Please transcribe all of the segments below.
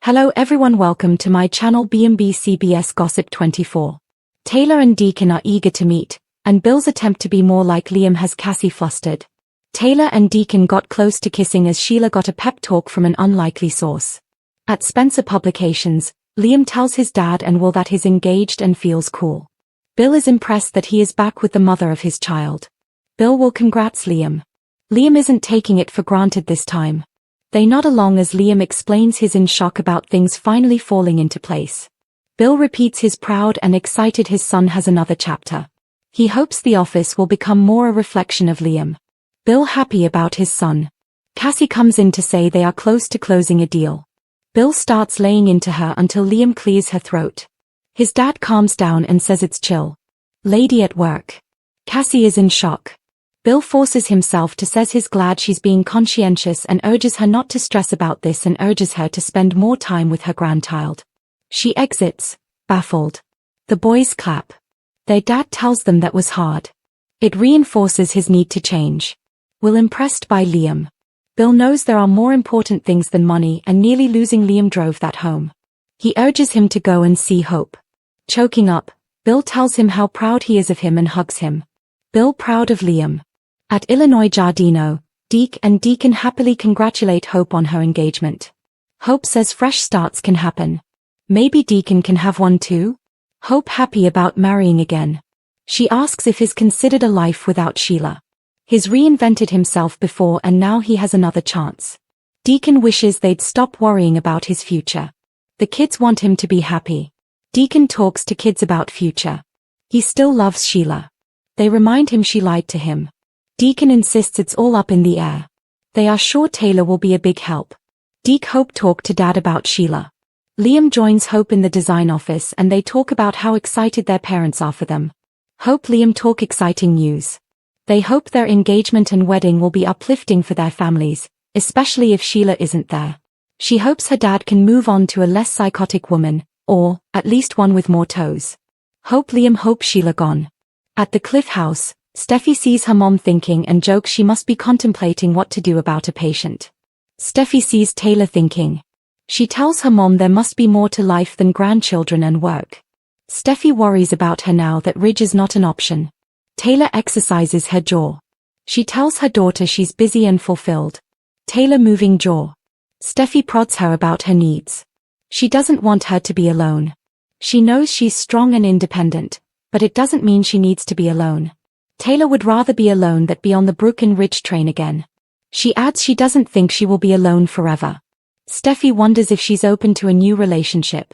Hello everyone, welcome to my channel B&B CBS Gossip 24. Taylor and Deacon are eager to meet, and Bill's attempt to be more like Liam has Cassie flustered. Taylor and Deacon got close to kissing as Sheila got a pep talk from an unlikely source. At Spencer Publications, Liam tells his dad and Will that he's engaged and feels cool. Bill is impressed that he is back with the mother of his child. Bill will congrats Liam. Liam isn't taking it for granted this time. They nod along as Liam explains he's in shock about things finally falling into place. Bill repeats he's proud and excited his son has another chapter. He hopes the office will become more a reflection of Liam. Bill happy about his son. Cassie comes in to say they are close to closing a deal. Bill starts laying into her until Liam clears her throat. His dad calms down and says it's chill. Lady at work. Cassie is in shock. Bill forces himself to says he's glad she's being conscientious and urges her not to stress about this and urges her to spend more time with her grandchild. She exits, baffled. The boys clap. Their dad tells them that was hard. It reinforces his need to change. Will impressed by Liam. Bill knows there are more important things than money and nearly losing Liam drove that home. He urges him to go and see Hope. Choking up, Bill tells him how proud he is of him and hugs him. Bill proud of Liam. At Illinois Giardino, Deke and Deacon happily congratulate Hope on her engagement. Hope says fresh starts can happen. Maybe Deacon can have one too? Hope happy about marrying again. She asks if he's considered a life without Sheila. He's reinvented himself before and now he has another chance. Deacon wishes they'd stop worrying about his future. The kids want him to be happy. Deacon talks to kids about future. He still loves Sheila. They remind him she lied to him. Deacon insists it's all up in the air. They are sure Taylor will be a big help. Deke Hope talk to Dad about Sheila. Liam joins Hope in the design office and they talk about how excited their parents are for them. Hope Liam talk exciting news. They hope their engagement and wedding will be uplifting for their families, especially if Sheila isn't there. She hopes her dad can move on to a less psychotic woman, or, at least one with more toes. Hope Liam hope Sheila gone. At the Cliff House, Steffi sees her mom thinking and jokes she must be contemplating what to do about a patient. Steffi sees Taylor thinking. She tells her mom there must be more to life than grandchildren and work. Steffi worries about her now that Ridge is not an option. Taylor exercises her jaw. She tells her daughter she's busy and fulfilled. Taylor moving jaw. Steffi prods her about her needs. She doesn't want her to be alone. She knows she's strong and independent, but it doesn't mean she needs to be alone. Taylor would rather be alone than be on the Brooklyn Ridge train again. She adds she doesn't think she will be alone forever. Steffi wonders if she's open to a new relationship.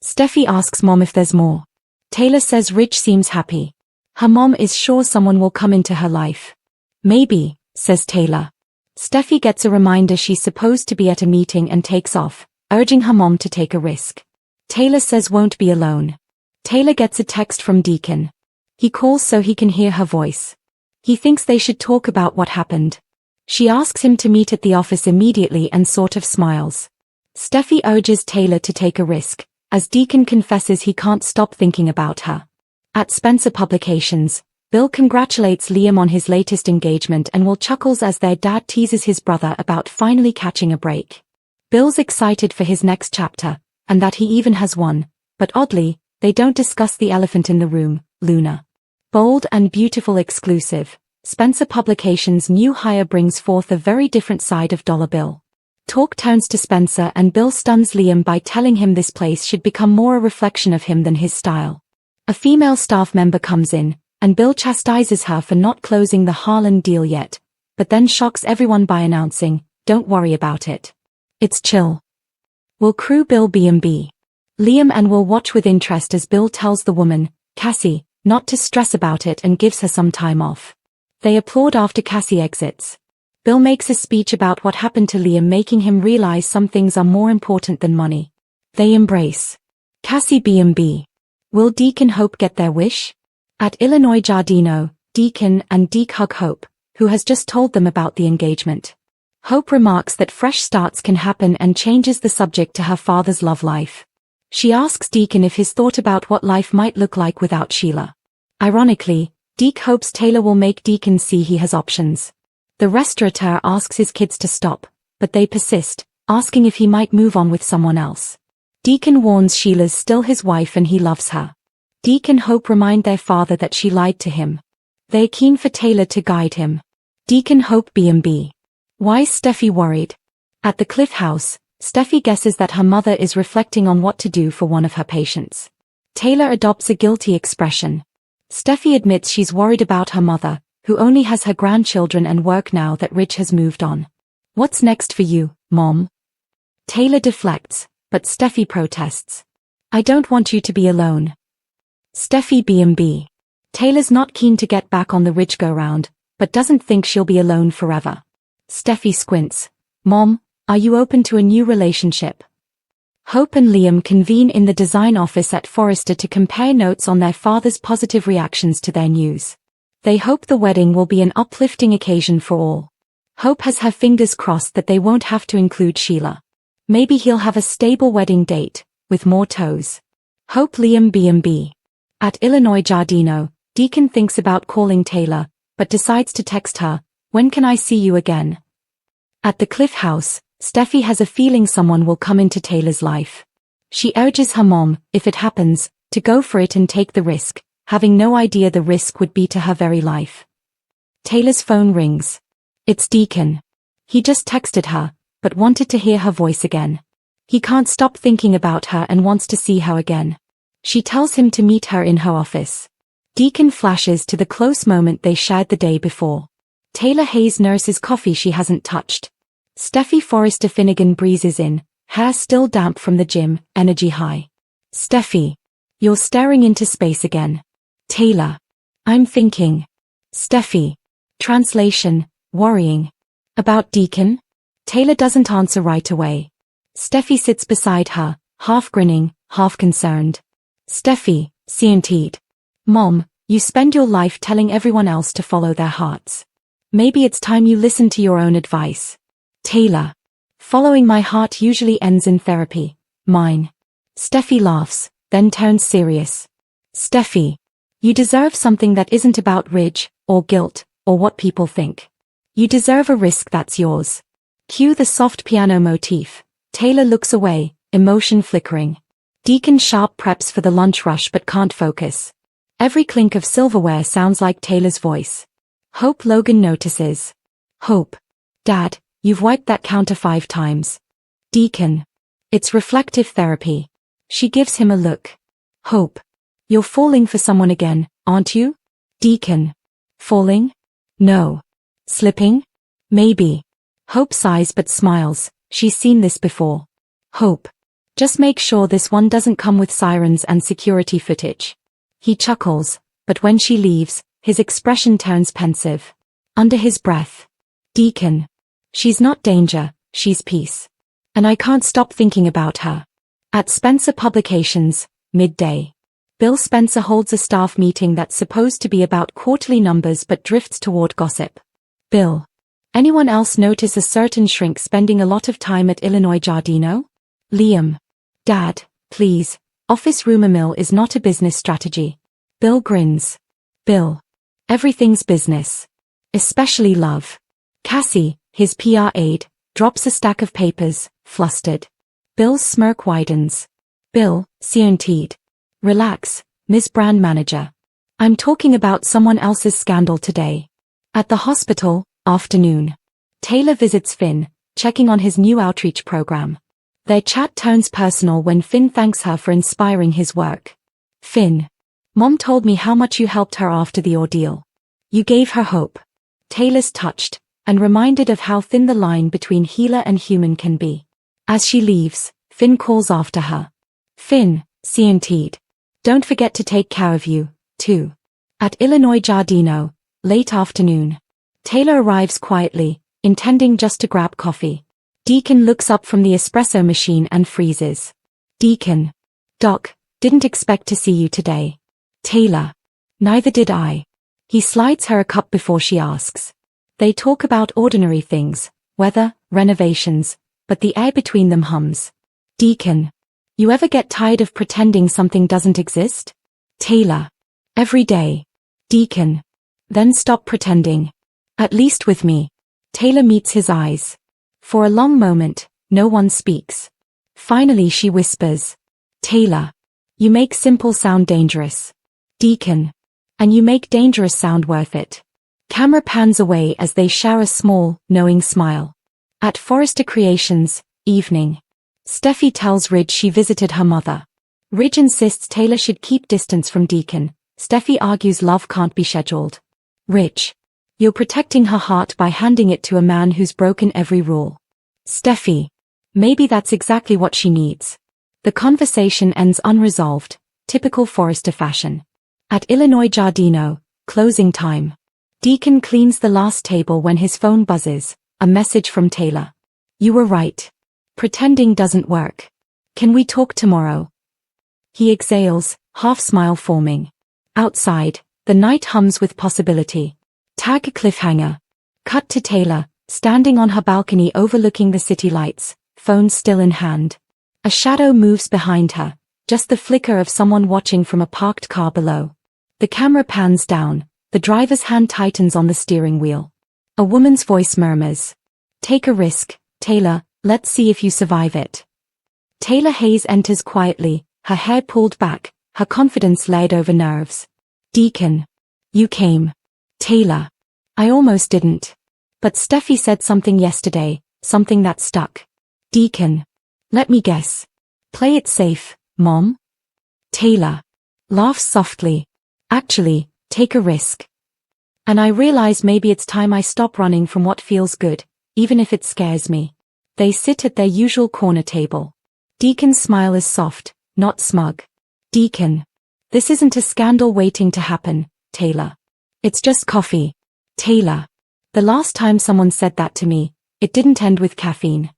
Steffi asks Mom if there's more. Taylor says Ridge seems happy. Her mom is sure someone will come into her life. Maybe, says Taylor. Steffi gets a reminder she's supposed to be at a meeting and takes off, urging her mom to take a risk. Taylor says won't be alone. Taylor gets a text from Deacon. He calls so he can hear her voice. He thinks they should talk about what happened. She asks him to meet at the office immediately and sort of smiles. Steffi urges Taylor to take a risk, as Deacon confesses he can't stop thinking about her. At Spencer Publications, Bill congratulates Liam on his latest engagement and Will chuckles as their dad teases his brother about finally catching a break. Bill's excited for his next chapter, and that he even has one, but oddly, they don't discuss the elephant in the room, Luna. Bold and beautiful exclusive, Spencer Publications' new hire brings forth a very different side of Dollar Bill. Talk turns to Spencer and Bill stuns Liam by telling him this place should become more a reflection of him than his style. A female staff member comes in, and Bill chastises her for not closing the Harlan deal yet, but then shocks everyone by announcing, "Don't worry about it. It's chill." Will crew Bill B&B. Liam and Will watch with interest as Bill tells the woman, Cassie, not to stress about it and gives her some time off. They applaud after Cassie exits. Bill makes a speech about what happened to Liam, making him realize some things are more important than money. They embrace. Cassie B&B. Will Deke and Hope get their wish? At Illinois Giardino, Deacon and Deke hug Hope, who has just told them about the engagement. Hope remarks that fresh starts can happen and changes the subject to her father's love life. She asks Deacon if he's thought about what life might look like without Sheila. Ironically, Deke hopes Taylor will make Deacon see he has options. The restaurateur asks his kids to stop, but they persist, asking if he might move on with someone else. Deacon warns Sheila's still his wife and he loves her. Deke and Hope remind their father that she lied to him. They're keen for Taylor to guide him. Deke and Hope B&B. Why's Steffi worried? At the Cliff House, Steffi guesses that her mother is reflecting on what to do for one of her patients. Taylor adopts a guilty expression. Steffi admits she's worried about her mother, who only has her grandchildren and work now that Rich has moved on. What's next for you, Mom? Taylor deflects, but Steffi protests. I don't want you to be alone. Steffi B&B. Taylor's not keen to get back on the Ridge go-round, but doesn't think she'll be alone forever. Steffi squints. Mom, are you open to a new relationship? Hope and Liam convene in the design office at Forrester to compare notes on their father's positive reactions to their news. They hope the wedding will be an uplifting occasion for all. Hope has her fingers crossed that they won't have to include Sheila. Maybe he'll have a stable wedding date, with more toes. Hope Liam B&B. At Illinois Giardino, Deacon thinks about calling Taylor, but decides to text her, when can I see you again? At the Cliff House, Steffi has a feeling someone will come into Taylor's life. She urges her mom, if it happens, to go for it and take the risk, having no idea the risk would be to her very life. Taylor's phone rings. It's Deacon. He just texted her, but wanted to hear her voice again. He can't stop thinking about her and wants to see her again. She tells him to meet her in her office. Deacon flashes to the close moment they shared the day before. Taylor Hayes nurses coffee she hasn't touched. Steffi Forrester Finnegan breezes in, hair still damp from the gym, energy high. Steffi. You're staring into space again. Taylor. I'm thinking. Steffi. Translation, worrying. About Deacon? Taylor doesn't answer right away. Steffi sits beside her, half grinning, half concerned. Steffi, scientid. Mom, you spend your life telling everyone else to follow their hearts. Maybe it's time you listen to your own advice. Taylor. Following my heart usually ends in therapy. Mine. Steffi laughs, then turns serious. Steffi. You deserve something that isn't about Ridge, or guilt, or what people think. You deserve a risk that's yours. Cue the soft piano motif. Taylor looks away, emotion flickering. Deacon sharp preps for the lunch rush but can't focus. Every clink of silverware sounds like Taylor's voice. Hope Logan notices. Hope. Dad, you've wiped that counter 5 times. Deacon. It's reflective therapy. She gives him a look. Hope. You're falling for someone again, aren't you? Deacon. Falling? No. Slipping? Maybe. Hope sighs but smiles, she's seen this before. Hope. Just make sure this one doesn't come with sirens and security footage. He chuckles, but when she leaves, his expression turns pensive. Under his breath. Deacon. She's not danger, she's peace. And I can't stop thinking about her. At Spencer Publications, midday. Bill Spencer holds a staff meeting that's supposed to be about quarterly numbers but drifts toward gossip. Bill. Anyone else notice a certain shrink spending a lot of time at Illinois Giardino? Liam. Dad, please, office rumor mill is not a business strategy. Bill grins. Bill. Everything's business. Especially love. Cassie, his PR aide, drops a stack of papers, flustered. Bill's smirk widens. Bill, scientid. Relax, Miss Brand Manager. I'm talking about someone else's scandal today. At the hospital, afternoon. Taylor visits Finn, checking on his new outreach program. Their chat turns personal when Finn thanks her for inspiring his work. Finn. Mom told me how much you helped her after the ordeal. You gave her hope. Taylor's touched, and reminded of how thin the line between healer and human can be. As she leaves, Finn calls after her. Finn, scientid. Don't forget to take care of you, too. At Illinois Giardino, late afternoon. Taylor arrives quietly, intending just to grab coffee. Deacon looks up from the espresso machine and freezes. Deacon. Doc, didn't expect to see you today. Taylor. Neither did I. He slides her a cup before she asks. They talk about ordinary things, weather, renovations, but the air between them hums. Deacon. You ever get tired of pretending something doesn't exist? Taylor. Every day. Deacon. Then stop pretending. At least with me. Taylor meets his eyes. For a long moment, No one speaks. Finally she whispers. Taylor. You make simple sound dangerous. Deacon. And you make dangerous sound worth it. Camera pans away as they shower a small, knowing smile. At Forrester Creations, evening. Steffi tells Ridge she visited her mother. Ridge insists Taylor should keep distance from Deacon. Steffi argues love can't be scheduled. Ridge. You're protecting her heart by handing it to a man who's broken every rule. Steffi. Maybe that's exactly what she needs. The conversation ends unresolved, typical Forrester fashion. At Illinois Giardino, closing time. Deacon cleans the last table when his phone buzzes, a message from Taylor. You were right. Pretending doesn't work. Can we talk tomorrow? He exhales, half-smile forming. Outside, the night hums with possibility. Tag cliffhanger. Cut to Taylor, standing on her balcony overlooking the city lights, phone still in hand. A shadow moves behind her, just the flicker of someone watching from a parked car below. The camera pans down, the driver's hand tightens on the steering wheel. A woman's voice murmurs. Take a risk, Taylor, let's see if you survive it. Taylor Hayes enters quietly, her hair pulled back, her confidence laid over nerves. Deacon. You came. Taylor. I almost didn't. But Steffi said something yesterday, something that stuck. Deacon. Let me guess. Play it safe, Mom? Taylor. Laughs softly. Actually, take a risk. And I realize maybe it's time I stop running from what feels good, even if it scares me. They sit at their usual corner table. Deacon's smile is soft, not smug. Deacon. This isn't a scandal waiting to happen, Taylor. It's just coffee. Taylor. The last time someone said that to me, it didn't end with caffeine.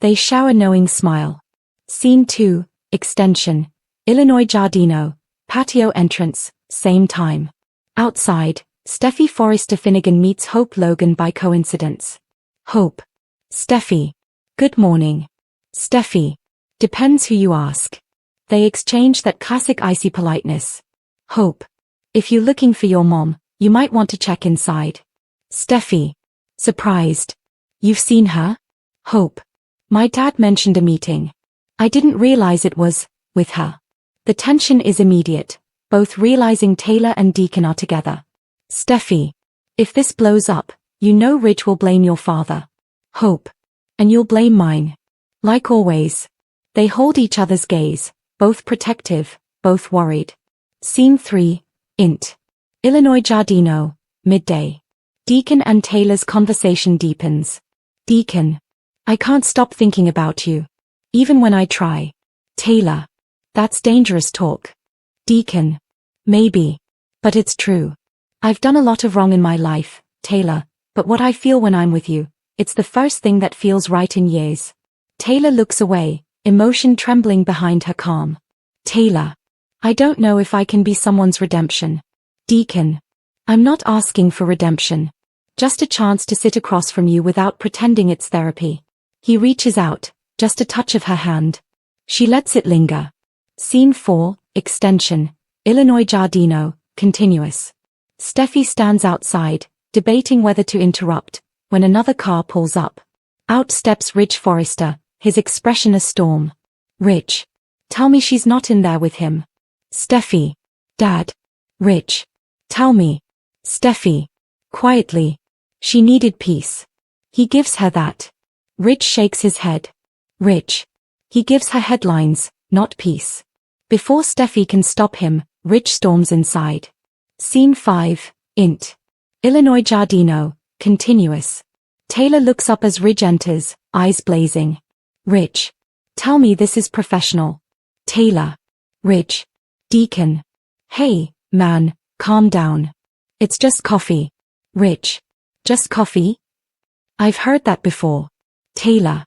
They shower knowing smile. Scene 2, extension. Illinois Giardino, patio entrance, same time. Outside, Steffi Forrester Finnegan meets Hope Logan by coincidence. Hope. Steffi. Good morning. Steffi. Depends who you ask. They exchange that classic icy politeness. Hope. If you're looking for your mom, you might want to check inside. Steffi. Surprised. You've seen her? Hope. My dad mentioned a meeting. I didn't realize it was with her. The tension is immediate, both realizing Taylor and Deacon are together. Steffi. If this blows up, you know Ridge will blame your father. Hope. And you'll blame mine. Like always. They hold each other's gaze, both protective, both worried. Scene 3, int. Illinois Giardino, midday. Deacon and Taylor's conversation deepens. Deacon. I can't stop thinking about you. Even when I try. Taylor. That's dangerous talk. Deacon. Maybe. But it's true. I've done a lot of wrong in my life, Taylor, but what I feel when I'm with you, it's the first thing that feels right in years. Taylor looks away, emotion trembling behind her calm. Taylor. I don't know if I can be someone's redemption. Deacon. I'm not asking for redemption. Just a chance to sit across from you without pretending it's therapy. He reaches out, just a touch of her hand. She lets it linger. Scene 4, extension. Illinois Giardino, continuous. Steffi stands outside, debating whether to interrupt, when another car pulls up. Out steps Ridge Forrester, his expression a storm. Ridge. Tell me she's not in there with him. Steffi. Dad. Ridge. Tell me. Steffi. Quietly. She needed peace. He gives her that. Ridge shakes his head. Ridge. He gives her headlines, not peace. Before Steffi can stop him, Ridge storms inside. Scene 5, int. Illinois Giardino, continuous. Taylor looks up as Ridge enters, eyes blazing. Ridge. Tell me this is professional. Taylor. Ridge. Deacon. Hey, man, calm down. It's just coffee. Ridge. Just coffee? I've heard that before. Taylor.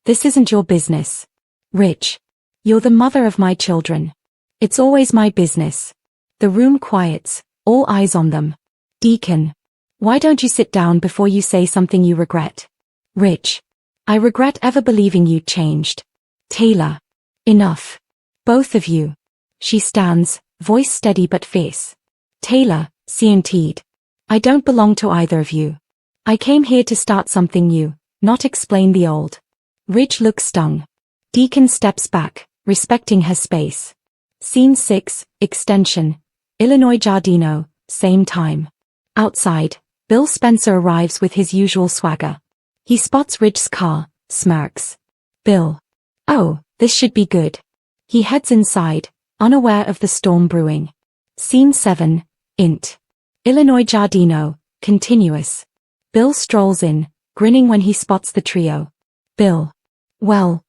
This isn't your business. Ridge. You're the mother of my children. It's always my business. The room quiets, all eyes on them. Deacon. Why don't you sit down before you say something you regret? Ridge. I regret ever believing you'd changed. Taylor. Enough. Both of you. She stands, voice steady but fierce. Taylor, CNT'd. I don't belong to either of you. I came here to start something new, not explain the old. Ridge looks stung. Deacon steps back, respecting her space. Scene 6, Extension. Illinois Giardino, same time. Outside, Bill Spencer arrives with his usual swagger. He spots Ridge's car, smirks. Bill. Oh, this should be good. He heads inside, unaware of the storm brewing. Scene 7, Int. Illinois Giardino, continuous. Bill strolls in, grinning when he spots the trio. Bill. Well.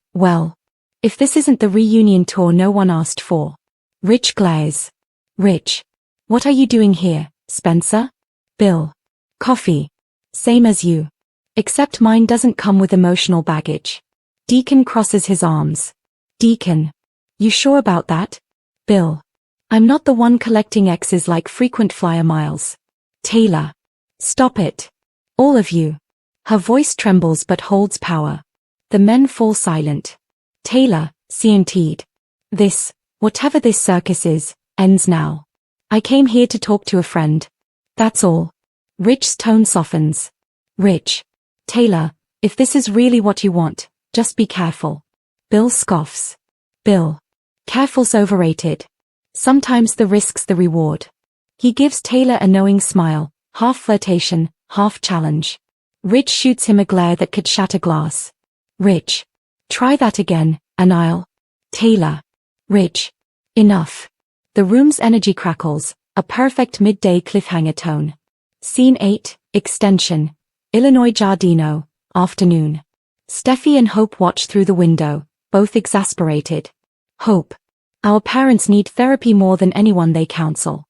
If this isn't the reunion tour no one asked for. Ridge glares. Ridge. What are you doing here, Spencer? Bill. Coffee. Same as you. Except mine doesn't come with emotional baggage. Deacon crosses his arms. Deacon. You sure about that? Bill. I'm not the one collecting X's like frequent flyer miles. Taylor. Stop it. All of you. Her voice trembles but holds power. The men fall silent. Taylor, CNT'd. This, whatever this circus is, ends now. I came here to talk to a friend. That's all. Ridge's tone softens. Ridge. Taylor, if this is really what you want, just be careful. Bill scoffs. Bill. Careful's overrated. Sometimes the risk's the reward. He gives Taylor a knowing smile, half flirtation, half challenge. Ridge shoots him a glare that could shatter glass. Ridge. Try that again, and I'll. Taylor. Ridge. Enough. The room's energy crackles, a perfect midday cliffhanger tone. Scene 8, Extension. Illinois Giardino, afternoon. Steffi and Hope watch through the window, both exasperated. Hope. Our parents need therapy more than anyone they counsel.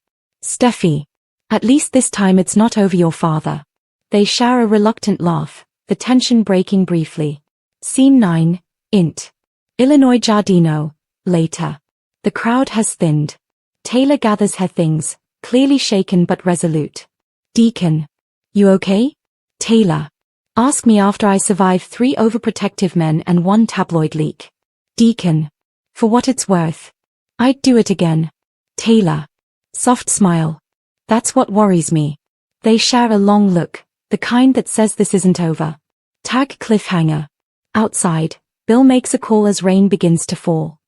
Steffi. At least this time it's not over your father. They share a reluctant laugh, the tension breaking briefly. Scene 9, Int. Illinois Giardino, later. The crowd has thinned. Taylor gathers her things, clearly shaken but resolute. Deacon. You okay? Taylor. Ask me after I survive 3 overprotective men and 1 tabloid leak. Deacon. For what it's worth. I'd do it again. Taylor. Soft smile. That's what worries me. They share a long look, the kind that says this isn't over. Tag cliffhanger. Outside, Bill makes a call as rain begins to fall.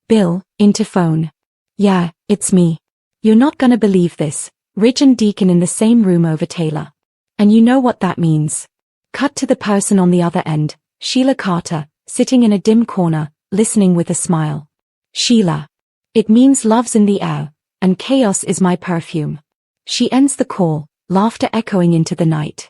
Bill, interphone. Yeah, it's me. You're not gonna believe this. Ridge and Deacon in the same room over Taylor. And you know what that means. Cut to the person on the other end, Sheila Carter, sitting in a dim corner, listening with a smile. Sheila. It means love's in the air, and chaos is my perfume. She ends the call, laughter echoing into the night.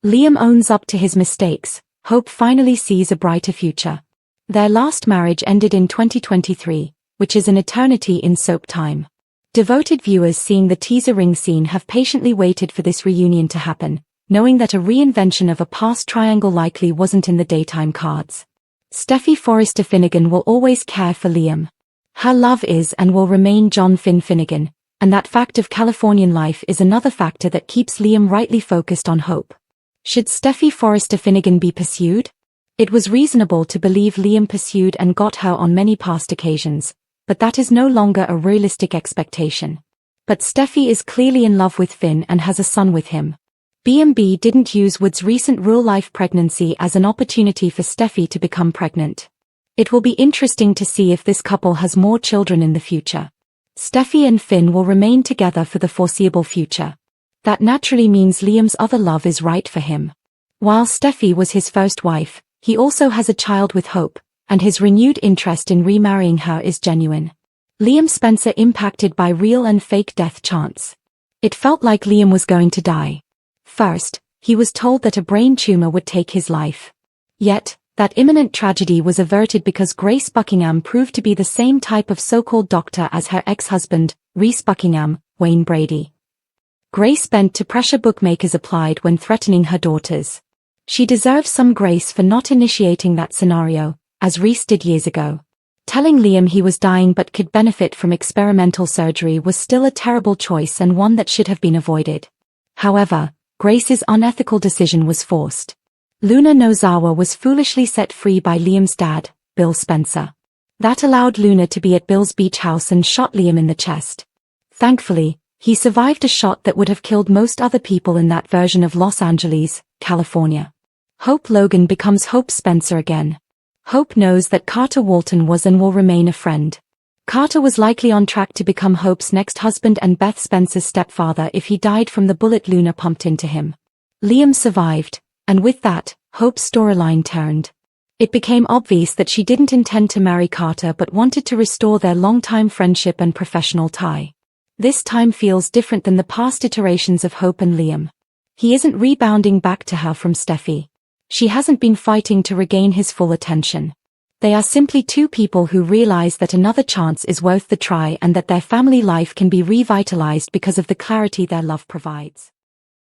Liam owns up to his mistakes. Hope finally sees a brighter future. Their last marriage ended in 2023, which is an eternity in soap time. Devoted viewers seeing the teaser ring scene have patiently waited for this reunion to happen, knowing that a reinvention of a past triangle likely wasn't in the daytime cards. Steffi Forrester Finnegan will always care for Liam. Her love is and will remain John Finn Finnegan, and that fact of Californian life is another factor that keeps Liam rightly focused on Hope. Should Steffi Forrester Finnegan be pursued? It was reasonable to believe Liam pursued and got her on many past occasions, but that is no longer a realistic expectation. But Steffi is clearly in love with Finn and has a son with him. B&B didn't use Wood's recent real-life pregnancy as an opportunity for Steffi to become pregnant. It will be interesting to see if this couple has more children in the future. Steffi and Finn will remain together for the foreseeable future. That naturally means Liam's other love is right for him. While Steffi was his first wife, he also has a child with Hope, and his renewed interest in remarrying her is genuine. Liam Spencer impacted by real and fake death chants. It felt like Liam was going to die. First, he was told that a brain tumor would take his life. Yet, that imminent tragedy was averted because Grace Buckingham proved to be the same type of so-called doctor as her ex-husband, Reese Buckingham, Wayne Brady. Grace bent to pressure bookmakers applied when threatening her daughters. She deserves some grace for not initiating that scenario, as Reese did years ago. Telling Liam he was dying but could benefit from experimental surgery was still a terrible choice and one that should have been avoided. However, Grace's unethical decision was forced. Luna Nozawa was foolishly set free by Liam's dad, Bill Spencer. That allowed Luna to be at Bill's beach house and shot Liam in the chest. Thankfully, he survived a shot that would have killed most other people in that version of Los Angeles, California. Hope Logan becomes Hope Spencer again. Hope knows that Carter Walton was and will remain a friend. Carter was likely on track to become Hope's next husband and Beth Spencer's stepfather if he died from the bullet Luna pumped into him. Liam survived, and with that, Hope's storyline turned. It became obvious that she didn't intend to marry Carter but wanted to restore their longtime friendship and professional tie. This time feels different than the past iterations of Hope and Liam. He isn't rebounding back to her from Steffi. She hasn't been fighting to regain his full attention. They are simply two people who realize that another chance is worth the try and that their family life can be revitalized because of the clarity their love provides.